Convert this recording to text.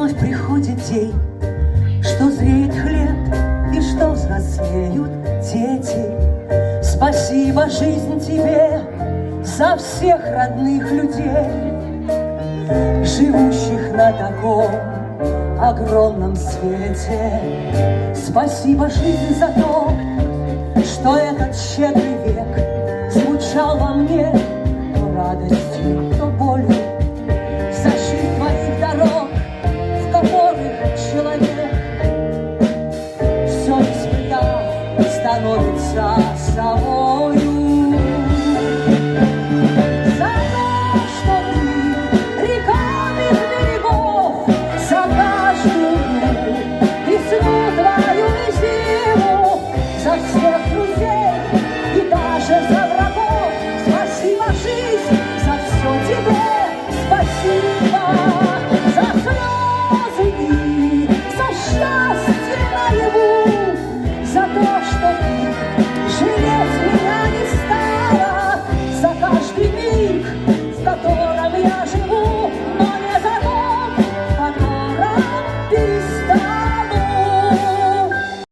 вновь приходит день, что зреет хлеб и что взрослеют дети. Спасибо, жизнь, тебе за всех родных людей, живущих на таком огромном свете. Спасибо, жизнь, за то, что этот щедрый век звучал во мне то радостью, то болью,